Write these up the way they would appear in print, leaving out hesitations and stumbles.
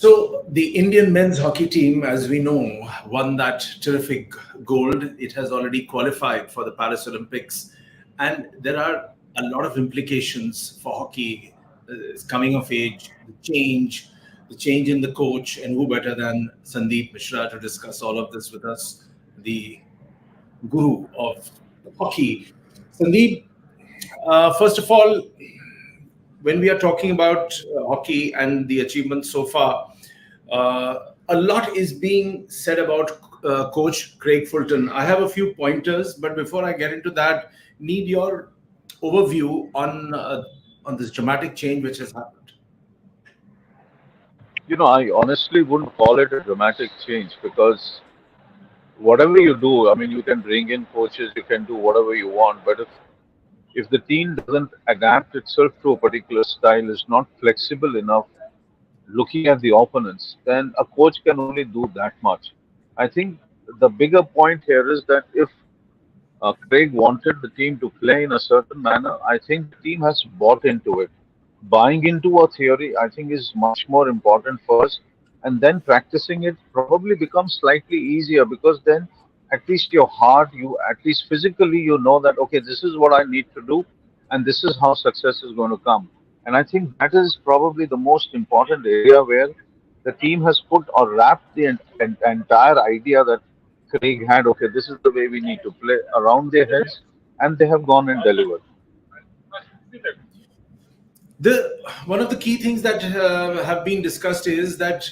So the Indian men's hockey team, as we know, won that terrific gold. It has already qualified for the Paris Olympics, and there are a lot of implications for hockey. It's coming of age, the change in the coach, and who better than Sandeep Mishra to discuss all of this with us, the guru of hockey. Sandeep, first of all, when we are talking about hockey and the achievements so far, a lot is being said about Coach Craig Fulton. I have a few pointers, but before I get into that, need your overview on this dramatic change which has happened. I honestly wouldn't call it a dramatic change because whatever you do, I mean, you can bring in coaches, you can do whatever you want, but if the team doesn't adapt itself to a particular style, is not flexible enough looking at the opponents, then a coach can only do that much. I think the bigger point here is that if Craig wanted the team to play in a certain manner, I think the team has bought into it. Buying into a theory, I think, is much more important first, and then practicing it probably becomes slightly easier because then at least your heart, you at least physically, you know that okay, this is what I need to do, and this is how success is going to come. And I think that is probably the most important area where the team has put or wrapped the entire idea that Craig had. Okay, this is the way we need to play around their heads, and they have gone and delivered. The one of the key things that have been discussed is that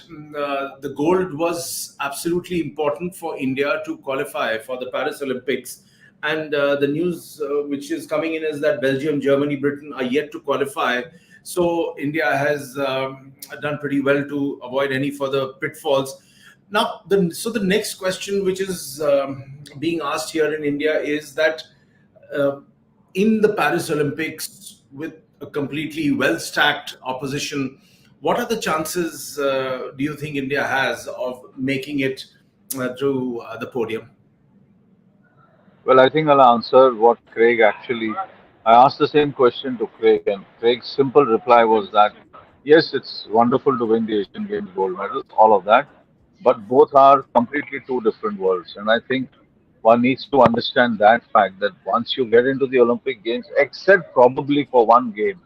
the gold was absolutely important for India to qualify for the Paris Olympics, and the news which is coming in is that Belgium, Germany, Britain are yet to qualify. So India has done pretty well to avoid any further pitfalls. Now, the next question which is being asked here in India is that uh, in the Paris Olympics with a completely well stacked opposition, what are the chances do you think India has of making it through the podium? Well, I think I'll answer what Craig actually. I asked the same question to Craig, and Craig's simple reply was that yes, it's wonderful to win the Asian Games gold medals, all of that, but both are completely two different worlds. And I think one needs to understand that fact that once you get into the Olympic Games, except probably for one game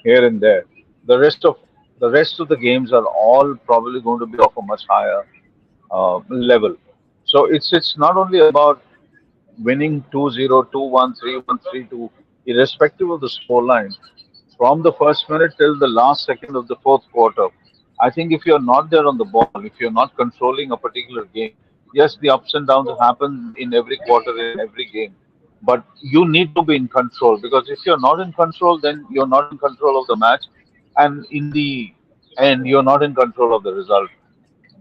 here and there, the rest of the games are all probably going to be of a much higher level. So it's not only about winning 2-0, 2-1, 3-1, 3-2, irrespective of the scoreline, from the first minute till the last second of the fourth quarter. I think if you're not there on the ball, if you're not controlling a particular game, yes, the ups and downs happen in every quarter, in every game. But you need to be in control because if you're not in control, then you're not in control of the match. And in the end, you're not in control of the result.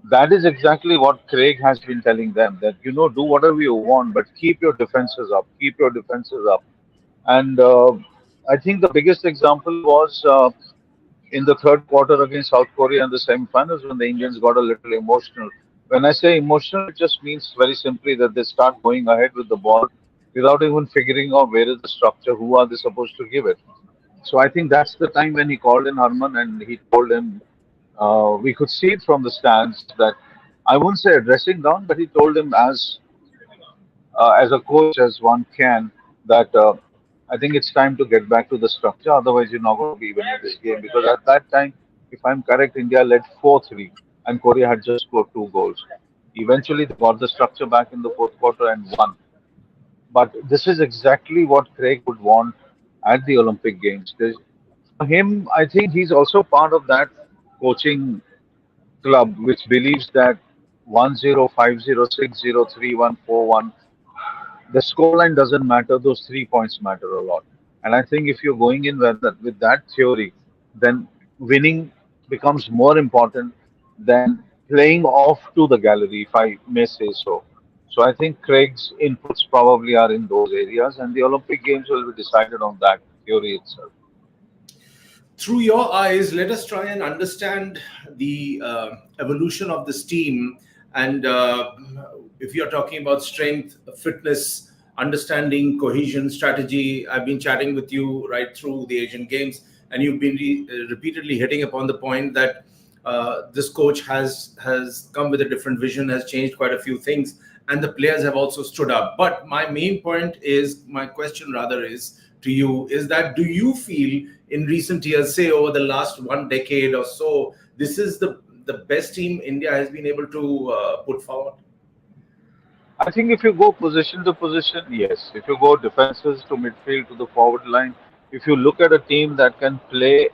That is exactly what Craig has been telling them that do whatever you want, but keep your defenses up, keep your defenses up. And I think the biggest example was in the third quarter against South Korea in the semifinals when the Indians got a little emotional. When I say emotional, it just means very simply that they start going ahead with the ball without even figuring out where is the structure, who are they supposed to give it. So I think that's the time when he called in Harman and he told him, we could see it from the stands that I wouldn't say addressing down, but he told him as a coach as one can that I think it's time to get back to the structure. Otherwise, you're not going to be winning this game because at that time, if I'm correct, India led 4-3 and Korea had just scored 2 goals. Eventually, they got the structure back in the fourth quarter and won. But this is exactly what Craig would want at the Olympic Games. For him, I think he's also part of that coaching club which believes that 1-0, 5-0, 6-0, 3-1, 4-1, the scoreline doesn't matter, those 3 points matter a lot. And I think if you're going in with that theory, then winning becomes more important than playing off to the gallery, if I may say so. So I think Craig's inputs probably are in those areas, and the Olympic Games will be decided on that theory itself. Through your eyes, let us try and understand the evolution of this team. And if you're talking about strength, fitness, understanding, cohesion, strategy, I've been chatting with you right through the Asian Games, and you've been repeatedly hitting upon the point that this coach has come with a different vision, has changed quite a few things, and the players have also stood up. But my main point is, my question rather is to you, is that do you feel in recent years, say over the last one decade or so, this is the best team India has been able to put forward? I think if you go position to position, yes. If you go defenses to midfield to the forward line, if you look at a team that can play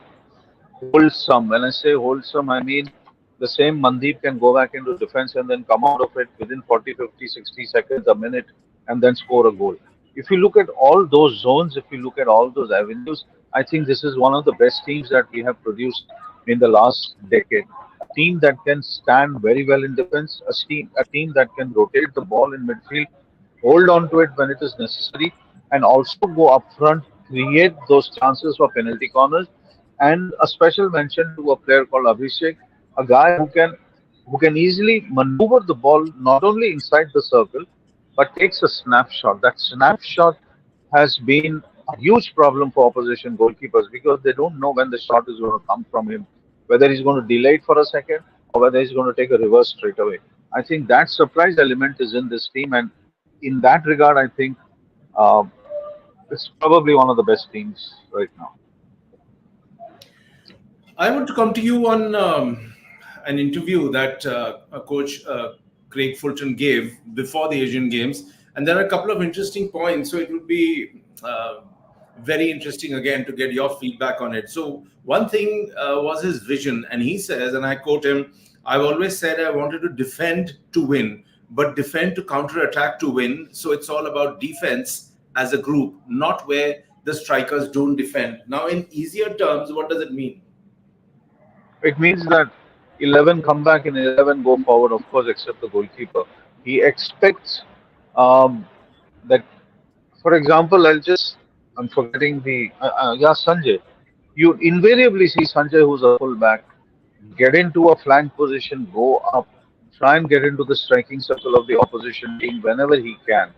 wholesome. When I say wholesome, I mean the same Mandeep can go back into defense and then come out of it within 40, 50, 60 seconds, a minute, and then score a goal. If you look at all those zones, if you look at all those avenues, I think this is one of the best teams that we have produced in the last decade. A team that can stand very well in defense, a team that can rotate the ball in midfield, hold on to it when it is necessary, and also go up front, create those chances for penalty corners. And a special mention to a player called Abhishek, a guy who can easily maneuver the ball not only inside the circle but takes a snapshot. That snapshot has been a huge problem for opposition goalkeepers because they don't know when the shot is going to come from him, whether he's going to delay it for a second or whether he's going to take a reverse straight away. I think that surprise element is in this team, and in that regard, I think uh, it's probably one of the best teams right now. I want to come to you on an interview that Coach Craig Fulton gave before the Asian Games, and there are a couple of interesting points. So it would be very interesting again to get your feedback on it. So one thing was his vision, and he says, and I quote him: "I've always said I wanted to defend to win, but defend to counter-attack to win. So it's all about defense as a group, not where the strikers don't defend." Now, in easier terms, what does it mean? It means that 11 come back and 11 go forward, of course, except the goalkeeper. He expects that, for example, I'm forgetting yeah, Sanjay. You invariably see Sanjay, who's a fullback, get into a flank position, go up, try and get into the striking circle of the opposition team whenever he can.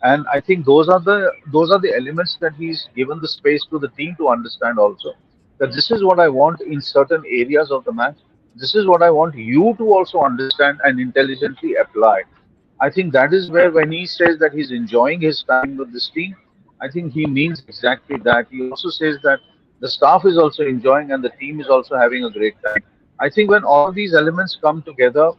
And I think those are the elements that he's given the space to the team to understand also, that this is what I want in certain areas of the match. This is what I want you to also understand and intelligently apply. I think that is where, when he says that he's enjoying his time with this team, I think he means exactly that. He also says that the staff is also enjoying and the team is also having a great time. I think when all these elements come together,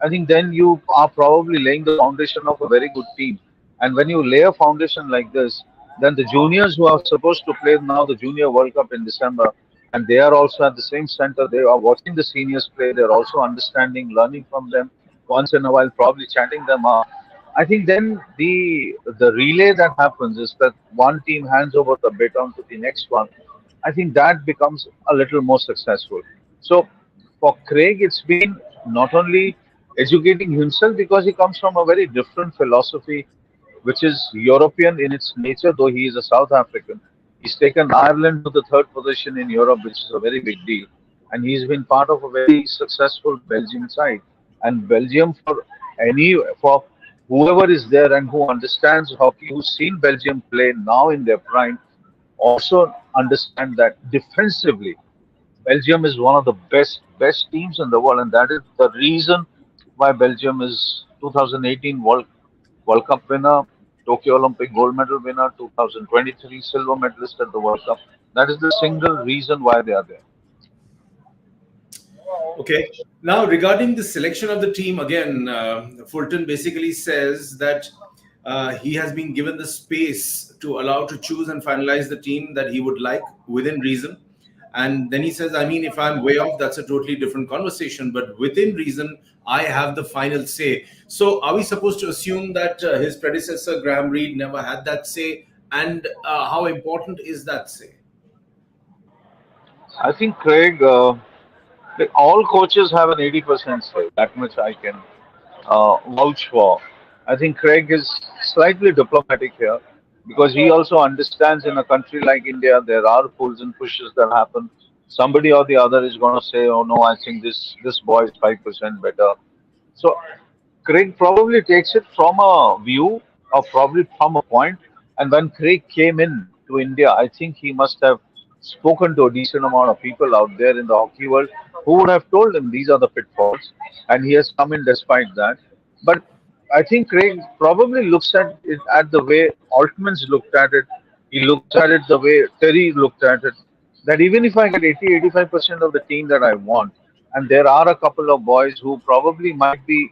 I think then you are probably laying the foundation of a very good team. And when you lay a foundation like this, then the juniors who are supposed to play now the Junior World Cup in December, and they are also at the same center, they are watching the seniors play, they're also understanding, learning from them, once in a while, probably chatting them up. I think then the relay that happens is that one team hands over the baton to the next one. I think that becomes a little more successful. So for Craig, it's been not only educating himself, because he comes from a very different philosophy, which is European in its nature, though he is a South African. He's taken Ireland to the third position in Europe, which is a very big deal. And he's been part of a very successful Belgium side. And Belgium, for whoever is there and who understands hockey, who's seen Belgium play now in their prime, also understand that defensively, Belgium is one of the best teams in the world, and that is the reason why Belgium is 2018 World Cup winner, Tokyo Olympic gold medal winner, 2023 silver medalist at the World Cup. That is the single reason why they are there. Okay. Now, regarding the selection of the team, again, Fulton basically says that he has been given the space to allow to choose and finalize the team that he would like within reason. And then he says, I mean, if I'm way off, that's a totally different conversation. But within reason, I have the final say. So, are we supposed to assume that his predecessor, Graham Reed, never had that say? And how important is that say? I think Craig, all coaches have an 80% say. That much I can vouch for. I think Craig is slightly diplomatic here because he also understands, in a country like India, there are pulls and pushes that happen. Somebody or the other is going to say, "Oh no, I think this boy is 5% better." So Craig probably takes it from a view, or probably from a point. And when Craig came in to India, I think he must have spoken to a decent amount of people out there in the hockey world. who would have told him these are the pitfalls? And he has come in despite that. But I think Craig probably looks at it at the way Altman's looked at it. He looks at it the way Terry looked at it. That even if I get 80-85% of the team that I want, and there are a couple of boys who probably might be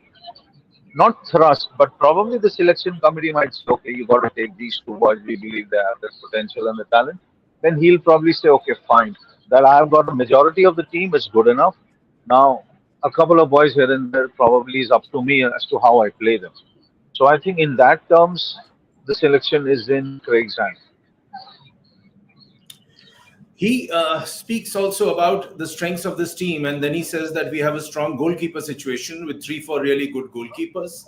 not thrust, but probably the selection committee might say, okay, you got to take these two boys. We believe they have the potential and the talent. Then he'll probably say, okay, fine. That I have got a majority of the team is good enough. Now, a couple of boys here and there probably is up to me as to how I play them. So I think in that terms, the selection is in Craig's hand. He speaks also about the strengths of this team, and then he says that we have a strong goalkeeper situation with 3 4 really good goalkeepers.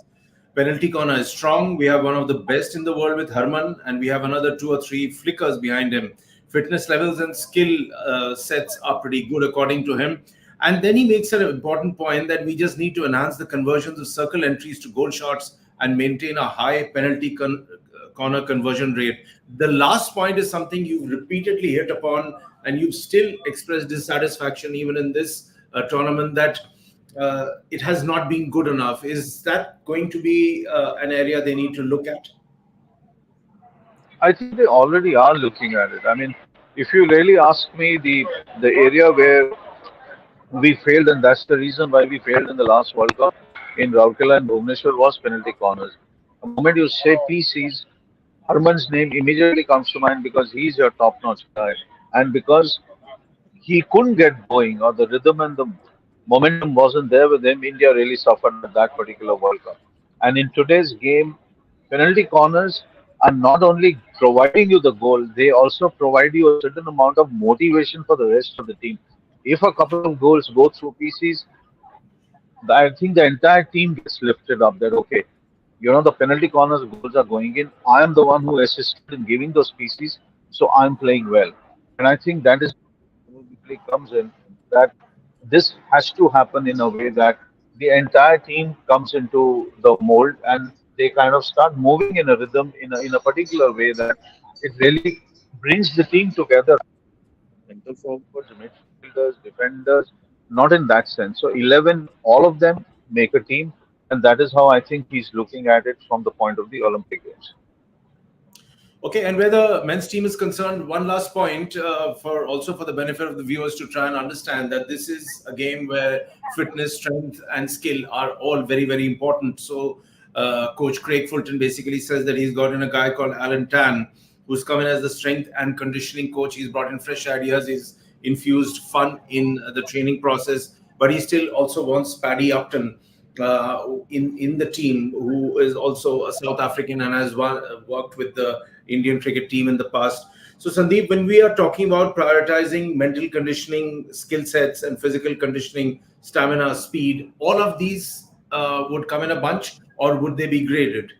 Penalty corner is strong. We have one of the best in the world with Harman, and we have another 2 or 3 flickers behind him. Fitness levels and skill sets are pretty good according to him. And then he makes an important point that we just need to enhance the conversions of circle entries to goal shots and maintain a high corner conversion rate. The last point is something you've repeatedly hit upon, and you've still expressed dissatisfaction even in this tournament, that it has not been good enough. Is that going to be an area they need to look at? I think they already are looking at it. I mean, if you really ask me, the area where we failed, and that's the reason why we failed in the last World Cup in Raurkela and Bhubaneswar, was penalty corners. The moment you say PCs, Harman's name immediately comes to mind because he's your top-notch guy, and because he couldn't get going, or the rhythm and the momentum wasn't there with him, India really suffered at that particular World Cup. And in today's game, penalty corners are not only providing you the goal, they also provide you a certain amount of motivation for the rest of the team. If a couple of goals go through PCs, I think the entire team gets lifted up. That okay, the penalty corners goals are going in. I am the one who assisted in giving those PCs, so I'm playing well. And I think that is probably comes in, that this has to happen in a way that the entire team comes into the mold and they kind of start moving in a rhythm in a particular way that it really brings the team together. Center forwards, midfielders, defenders, not in that sense. So 11, all of them make a team, and that is how I think he's looking at it from the point of the Olympic Games. Okay, and where the men's team is concerned, one last point for also for the benefit of the viewers to try and understand that this is a game where fitness, strength, and skill are all very, very important. So, Coach Craig Fulton basically says that he's got in a guy called Alan Tan, who's come in as the strength and conditioning coach. He's brought in fresh ideas. He's infused fun in the training process, but he still also wants Paddy Upton in the team, who is also a South African and has worked with the Indian cricket team in the past. So, Sandeep, when we are talking about prioritizing mental conditioning, skill sets, and physical conditioning, stamina, speed, all of these would come in a bunch, or would they be graded?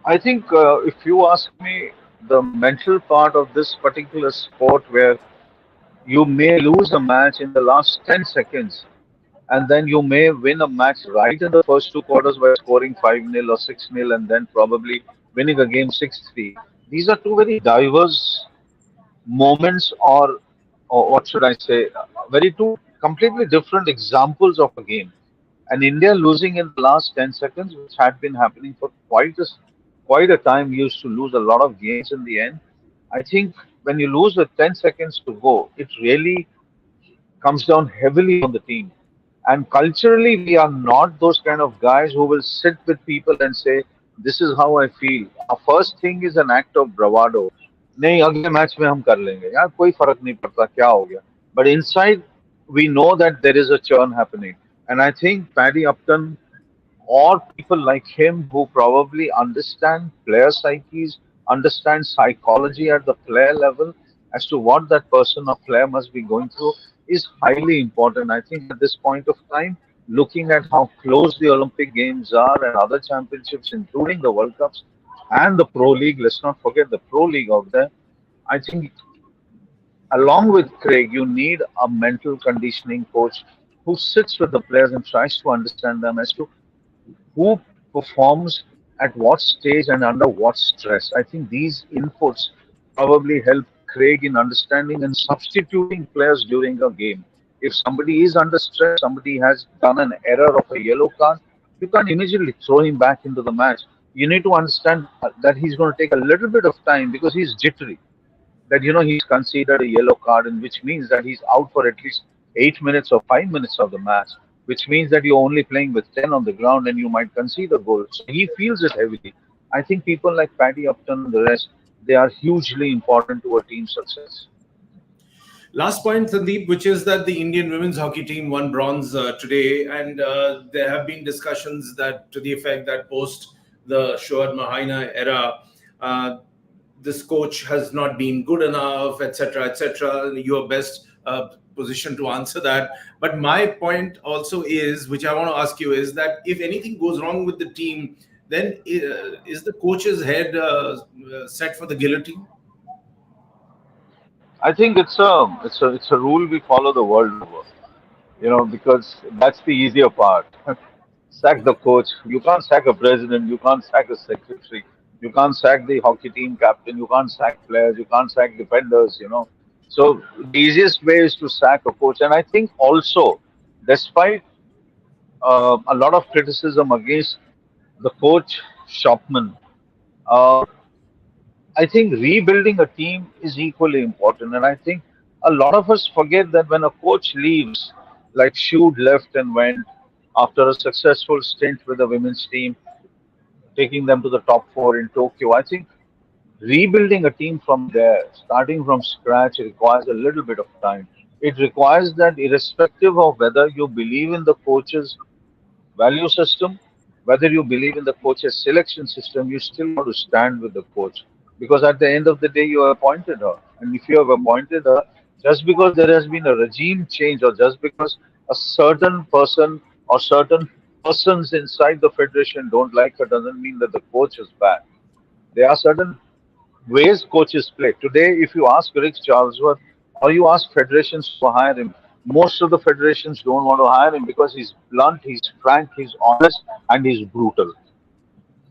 I think if you ask me, the mental part of this particular sport where you may lose a match in the last 10 seconds and then you may win a match right in the first two quarters by scoring 5-0 or 6-0 and then probably winning a game 6-3. These are two very diverse moments, or what should I say, very two completely different examples of a game. And India losing in the last 10 seconds, which had been happening for quite a time, used to lose a lot of games in the end. I think when you lose with 10 seconds to go, it really comes down heavily on the team. And culturally, we are not those kind of guys who will sit with people and say, "This is how I feel." Our first thing is an act of bravado. नहीं अगले match में हम कर लेंगे यार कोई फर्क नहीं पड़ता क्या हो गया but inside we know that there is a churn happening and I think Paddy Upton or people like him who probably understand player psyches, understand psychology at the player level as to what that person or player must be going through is highly important. I think at this point of time, looking at how close the Olympic Games are and other championships, including the World Cups and the Pro League, let's not forget the Pro League out there. I think along with Craig, you need a mental conditioning coach who sits with the players and tries to understand them as to who performs at what stage and under what stress. I think these inputs probably help Craig in understanding and substituting players during a game. If somebody is under stress, somebody has done an error of a yellow card, you can't immediately throw him back into the match. You need to understand that he's going to take a little bit of time because he's jittery, that he's considered a yellow card, and which means that he's out for at least 8 minutes or 5 minutes of the match, which means that you're only playing with 10 on the ground and you might concede a goal. So he feels it heavily. I think people like Paddy Upton and the rest, they are hugely important to a team's success. Last point, Sandeep, which is that the Indian women's hockey team won bronze today, and there have been discussions that to the effect that post the Shoad Mahaina era, uh, this coach has not been good enough, etc., etc. Your best position to answer that. But my point also is, which I want to ask you, is that if anything goes wrong with the team, then is the coach's head set for the guillotine? I think it's a rule we follow the world over. Because that's the easier part. Sack the coach. You can't sack a president. You can't sack a secretary. You can't sack the hockey team captain. You can't sack players. You can't sack defenders. So the easiest way is to sack a coach. And I think also, despite a lot of criticism against the coach Shopman, uh, I think rebuilding a team is equally important. And I think a lot of us forget that when a coach leaves, like Shude left and went after a successful stint with the women's team, taking them to the top four in Tokyo, I think rebuilding a team from there, starting from scratch, requires a little bit of time. It requires that, irrespective of whether you believe in the coach's value system, whether you believe in the coach's selection system, you still got to stand with the coach. Because at the end of the day, you have appointed her. And if you have appointed her, just because there has been a regime change or just because a certain person or certain persons inside the federation don't like her doesn't mean that the coach is bad. There are certain ways coaches play. Today, if you ask Rick Charlesworth or you ask federations to hire him, most of the federations don't want to hire him because he's blunt, he's frank, he's honest, and he's brutal.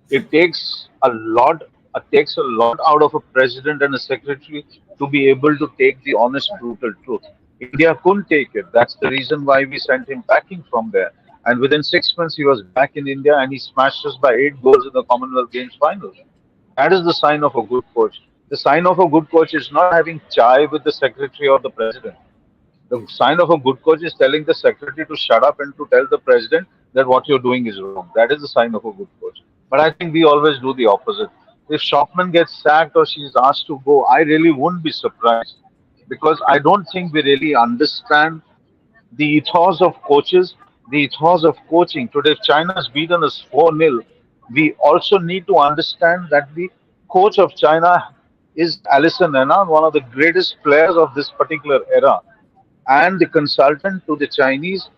It takes a lot out of a president and a secretary to be able to take the honest, brutal truth. India couldn't take it. That's the reason why we sent him packing from there. And within 6 months, he was back in India and he smashed us by 8 goals in the Commonwealth Games finals. That is the sign of a good coach. The sign of a good coach is not having chai with the secretary or the president. The sign of a good coach is telling the secretary to shut up and to tell the president that what you're doing is wrong. That is the sign of a good coach. But I think we always do the opposite. If Shopman gets sacked or she's asked to go, I really wouldn't be surprised because I don't think we really understand the ethos of coaches, the ethos of coaching. Today, if China has beaten us 4-0, we also need to understand that the coach of China is Alison Enna, one of the greatest players of this particular era, and the consultant to the Chinese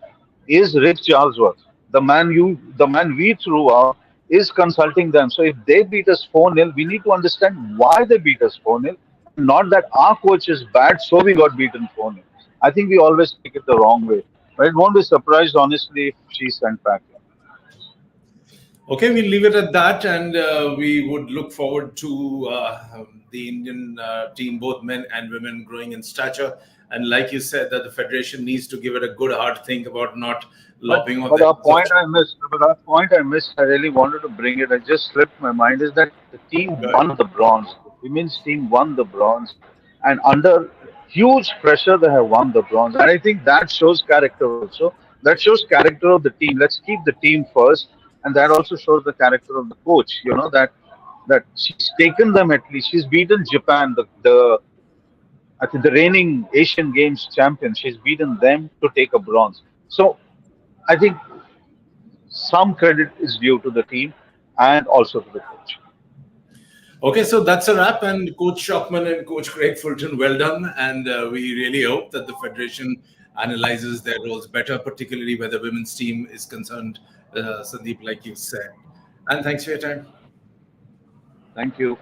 is Rick Charlesworth. The man we threw out is consulting them. So if they beat us 4-0, we need to understand why they beat us 4-0, and not that our coach is bad, so we got beaten 4-0. I think we always take it the wrong way. But it won't be surprised, honestly, if she's sent back. Okay, we'll leave it at that, and we would look forward to the Indian team, both men and women, growing in stature. And like you said, that the federation needs to give it a good hard think about not But lopping off but the our heads of. point I missed. But our point I missed. I really wanted to bring it. I just slipped my mind. Is that the team Good. won the bronze? The women's team won the bronze, and under huge pressure, they have won the bronze. And I think that shows character also. That shows character of the team. Let's keep the team first, and that also shows the character of the coach. That she's taken them at least. She's beaten Japan, the I think the reigning Asian Games champion. She's beaten them to take a bronze. So I think some credit is due to the team and also to the coach. Okay, so that's a wrap. And Coach Shockman and Coach Craig Fulton, well done. And we really hope that the Federation analyzes their roles better, particularly where the women's team is concerned, Sandeep, like you said. And thanks for your time. Thank you.